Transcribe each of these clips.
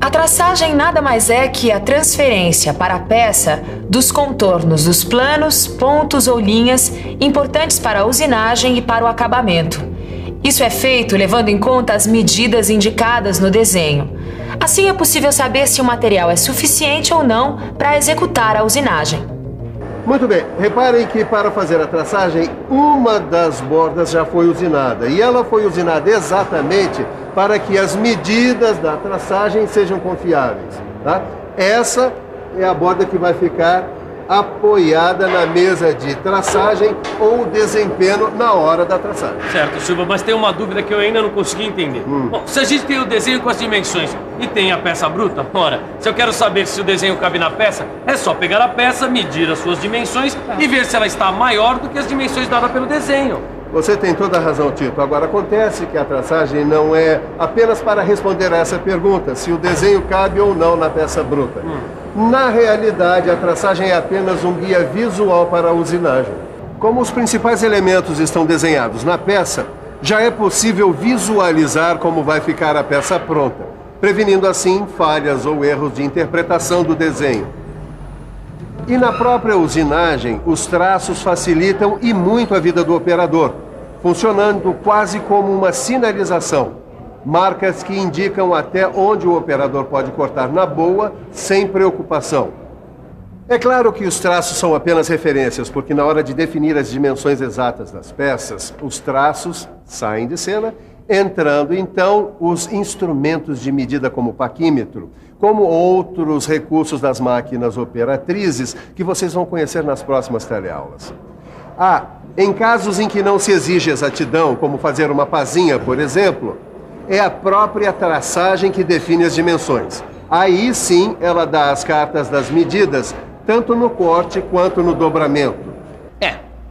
A traçagem nada mais é que a transferência para a peça dos contornos dos planos, pontos ou linhas importantes para a usinagem e para o acabamento. Isso é feito levando em conta as medidas indicadas no desenho. Assim é possível saber se o material é suficiente ou não para executar a usinagem. Muito bem, reparem que para fazer a traçagem, uma das bordas já foi usinada. E ela foi usinada exatamente para que as medidas da traçagem sejam confiáveis. Tá? Essa é a borda que vai ficar apoiada na mesa de traçagem ou desempenho na hora da traçagem. Certo, Silva, mas tem uma dúvida que eu ainda não consegui entender. Bom, se a gente tem o desenho com as dimensões e tem a peça bruta, ora, se eu quero saber se o desenho cabe na peça, é só pegar a peça, medir as suas dimensões e ver se ela está maior do que as dimensões dadas pelo desenho. Você tem toda a razão, Tito. Agora, acontece que a traçagem não é apenas para responder a essa pergunta, se o desenho cabe ou não na peça bruta. Na realidade, a traçagem é apenas um guia visual para a usinagem. Como os principais elementos estão desenhados na peça, já é possível visualizar como vai ficar a peça pronta, prevenindo assim falhas ou erros de interpretação do desenho. E na própria usinagem, os traços facilitam e muito a vida do operador, funcionando quase como uma sinalização. Marcas que indicam até onde o operador pode cortar na boa, sem preocupação. É claro que os traços são apenas referências, porque na hora de definir as dimensões exatas das peças, os traços saem de cena, entrando então os instrumentos de medida como o paquímetro, como outros recursos das máquinas operatrizes que vocês vão conhecer nas próximas teleaulas. Em casos em que não se exige exatidão, como fazer uma pazinha, por exemplo, é a própria traçagem que define as dimensões. Aí sim ela dá as cartas das medidas, tanto no corte quanto no dobramento.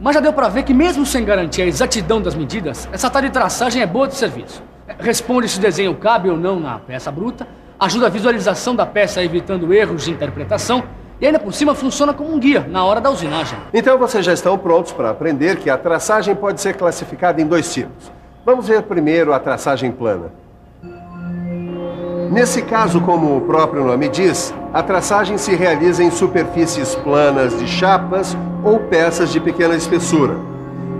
Mas já deu pra ver que mesmo sem garantir a exatidão das medidas, essa tal de traçagem é boa de serviço. Responde se o desenho cabe ou não na peça bruta, ajuda a visualização da peça evitando erros de interpretação e ainda por cima funciona como um guia na hora da usinagem. Então vocês já estão prontos para aprender que a traçagem pode ser classificada em 2 tipos. Vamos ver primeiro a traçagem plana. Nesse caso, como o próprio nome diz, a traçagem se realiza em superfícies planas de chapas ou peças de pequena espessura.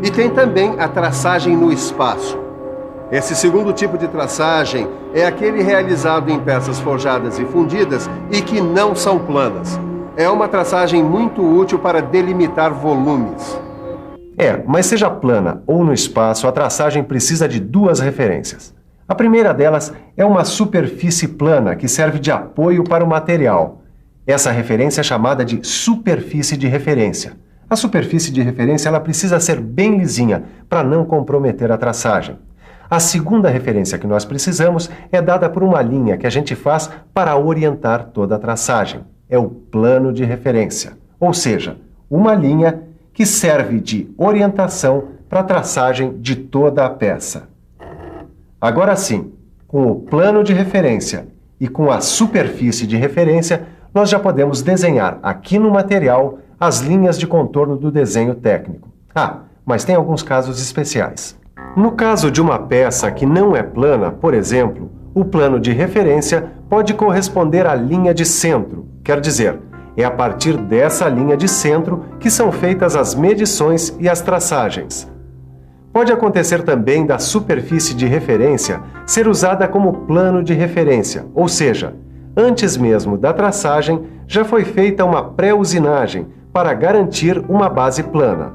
E tem também a traçagem no espaço. Esse segundo tipo de traçagem é aquele realizado em peças forjadas e fundidas e que não são planas. É uma traçagem muito útil para delimitar volumes. Mas seja plana ou no espaço, a traçagem precisa de 2 referências. A primeira delas é uma superfície plana que serve de apoio para o material. Essa referência é chamada de superfície de referência. A superfície de referência ela precisa ser bem lisinha para não comprometer a traçagem. A segunda referência que nós precisamos é dada por uma linha que a gente faz para orientar toda a traçagem. É o plano de referência, ou seja, uma linha que serve de orientação para a traçagem de toda a peça. Agora sim, com o plano de referência e com a superfície de referência, nós já podemos desenhar aqui no material as linhas de contorno do desenho técnico. Mas tem alguns casos especiais. No caso de uma peça que não é plana, por exemplo, o plano de referência pode corresponder à linha de centro, quer dizer, é a partir dessa linha de centro que são feitas as medições e as traçagens. Pode acontecer também da superfície de referência ser usada como plano de referência, ou seja, antes mesmo da traçagem já foi feita uma pré-usinagem para garantir uma base plana.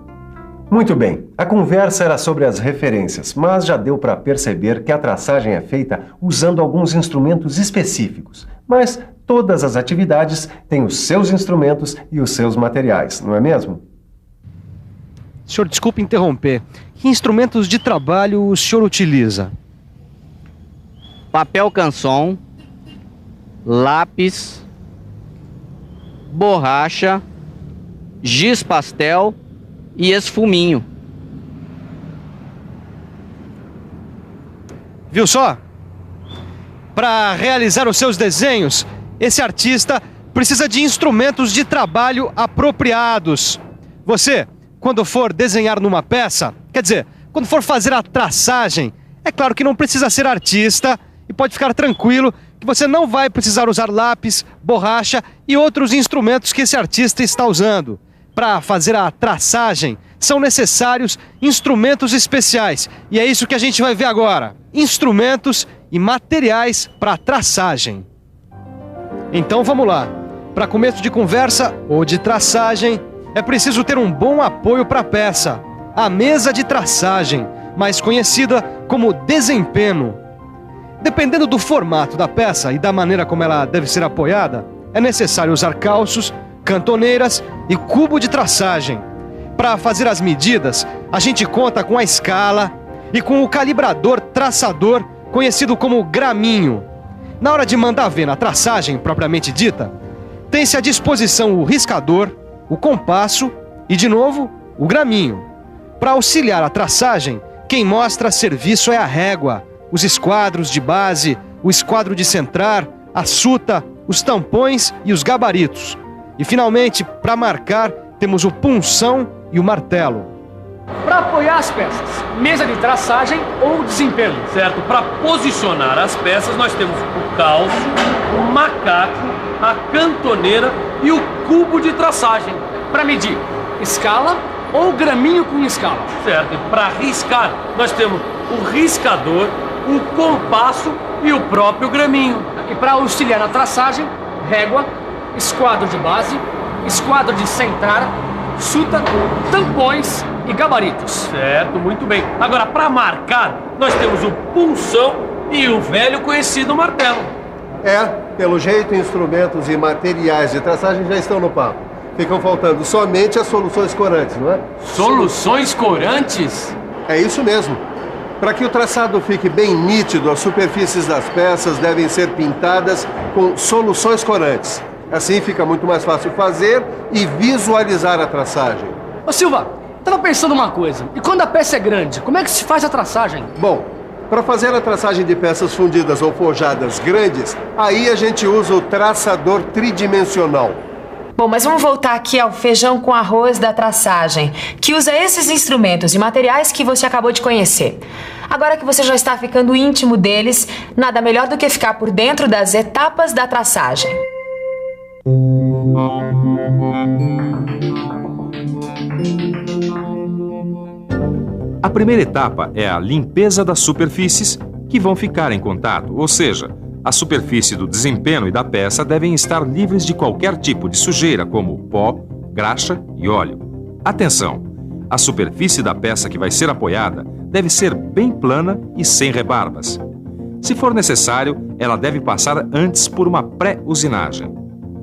Muito bem, a conversa era sobre as referências, mas já deu para perceber que a traçagem é feita usando alguns instrumentos específicos. Mas todas as atividades têm os seus instrumentos e os seus materiais, não é mesmo? Senhor, desculpe interromper. Que instrumentos de trabalho o senhor utiliza? Papel canson, lápis, borracha, giz pastel e esfuminho. Viu só? Para realizar os seus desenhos, esse artista precisa de instrumentos de trabalho apropriados. Você, quando for desenhar numa peça, quer dizer, quando for fazer a traçagem, é claro que não precisa ser artista e pode ficar tranquilo que que você não vai precisar usar lápis, borracha e outros instrumentos que esse artista está usando. Para fazer a traçagem, são necessários instrumentos especiais. E é isso que a gente vai ver agora. Instrumentos e materiais para traçagem. Então vamos lá. Para começo de conversa ou de traçagem, é preciso ter um bom apoio para a peça. A mesa de traçagem, mais conhecida como desempeno. Dependendo do formato da peça e da maneira como ela deve ser apoiada, é necessário usar calços, cantoneiras e cubo de traçagem. Para fazer as medidas, a gente conta com a escala e com o calibrador traçador, conhecido como graminho. Na hora de mandar ver na traçagem propriamente dita, tem-se à disposição o riscador, o compasso e, de novo, o graminho. Para auxiliar a traçagem, quem mostra serviço é a régua, os esquadros de base, o esquadro de centrar, a suta, os tampões e os gabaritos. E, finalmente, para marcar, temos o punção e o martelo. Para apoiar as peças, mesa de traçagem ou desempeno. Certo, para posicionar as peças, nós temos o calço, o macaco, a cantoneira e o cubo de traçagem. Para medir, escala ou graminho com escala. Certo, e para riscar, nós temos o riscador, o compasso e o próprio graminho. E para auxiliar na traçagem, régua, esquadro de base, esquadro de centrar, suta, tampões e gabaritos. Certo, muito bem. Agora, para marcar, nós temos o punção e o velho conhecido martelo. Pelo jeito, instrumentos e materiais de traçagem já estão no papo. Ficam faltando somente as soluções corantes, não é? Soluções corantes? É isso mesmo. Para que o traçado fique bem nítido, as superfícies das peças devem ser pintadas com soluções corantes. Assim fica muito mais fácil fazer e visualizar a traçagem. Ô Silva, tava pensando uma coisa. E quando a peça é grande, como é que se faz a traçagem? Bom, para fazer a traçagem de peças fundidas ou forjadas grandes, aí a gente usa o traçador tridimensional. Bom, mas vamos voltar aqui ao feijão com arroz da traçagem, que usa esses instrumentos e materiais que você acabou de conhecer. Agora que você já está ficando íntimo deles, nada melhor do que ficar por dentro das etapas da traçagem. A primeira etapa é a limpeza das superfícies que vão ficar em contato, ou seja, a superfície do desempeno e da peça devem estar livres de qualquer tipo de sujeira, como pó, graxa e óleo. Atenção! A superfície da peça que vai ser apoiada deve ser bem plana e sem rebarbas. Se for necessário, ela deve passar antes por uma pré-usinagem.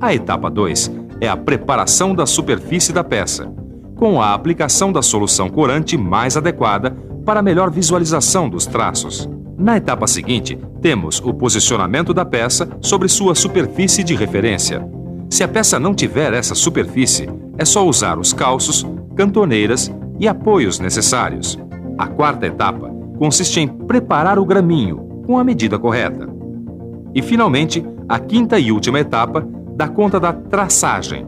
A etapa 2 é a preparação da superfície da peça, com a aplicação da solução corante mais adequada para melhor visualização dos traços. Na etapa seguinte, temos o posicionamento da peça sobre sua superfície de referência. Se a peça não tiver essa superfície, é só usar os calços, cantoneiras e apoios necessários. A quarta etapa consiste em preparar o graminho com a medida correta. E, finalmente, a quinta e última etapa dá conta da traçagem.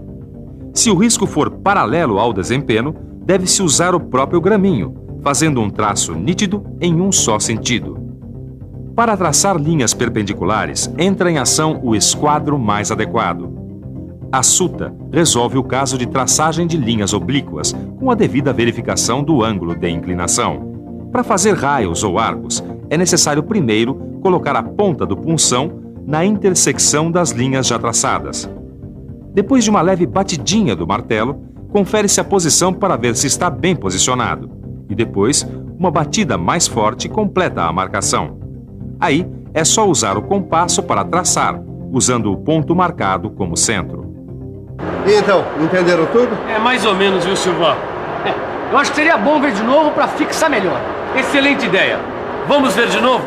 Se o risco for paralelo ao desempeno, deve-se usar o próprio graminho, fazendo um traço nítido em um só sentido. Para traçar linhas perpendiculares, entra em ação o esquadro mais adequado. A suta resolve o caso de traçagem de linhas oblíquas, com a devida verificação do ângulo de inclinação. Para fazer raios ou arcos, é necessário primeiro colocar a ponta do punção na intersecção das linhas já traçadas. Depois de uma leve batidinha do martelo, confere-se a posição para ver se está bem posicionado. E depois, uma batida mais forte completa a marcação. Aí, é só usar o compasso para traçar, usando o ponto marcado como centro. E então, entenderam tudo? É mais ou menos, viu, Silvão? Eu acho que seria bom ver de novo para fixar melhor. Excelente ideia. Vamos ver de novo?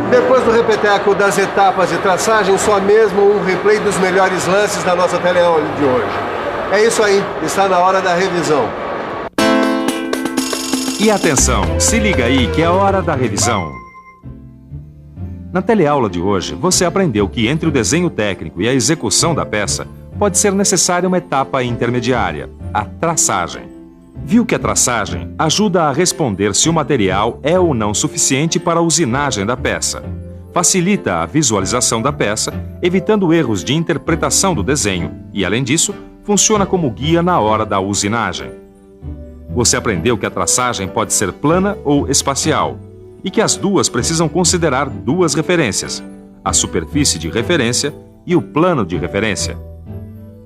Depois do repeteco das etapas de traçagem, só mesmo um replay dos melhores lances da nossa teleaula de hoje. É isso aí, está na hora da revisão. E atenção, se liga aí que é hora da revisão. Na teleaula de hoje, você aprendeu que entre o desenho técnico e a execução da peça, pode ser necessária uma etapa intermediária, a traçagem. Viu que a traçagem ajuda a responder se o material é ou não suficiente para a usinagem da peça. Facilita a visualização da peça, evitando erros de interpretação do desenho e, além disso, funciona como guia na hora da usinagem. Você aprendeu que a traçagem pode ser plana ou espacial e que as duas precisam considerar duas referências, a superfície de referência e o plano de referência.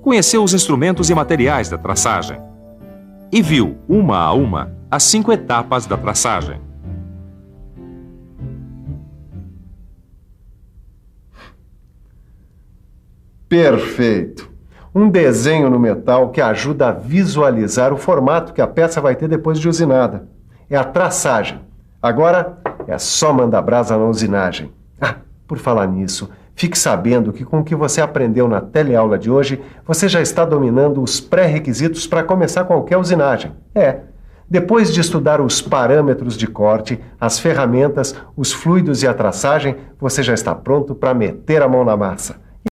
Conheceu os instrumentos e materiais da traçagem e viu, uma a uma, as 5 etapas da traçagem. Perfeito! Um desenho no metal que ajuda a visualizar o formato que a peça vai ter depois de usinada. É a traçagem. Agora é só mandar brasa na usinagem. Ah, por falar nisso, fique sabendo que com o que você aprendeu na teleaula de hoje, você já está dominando os pré-requisitos para começar qualquer usinagem. Depois de estudar os parâmetros de corte, as ferramentas, os fluidos e a traçagem, você já está pronto para meter a mão na massa.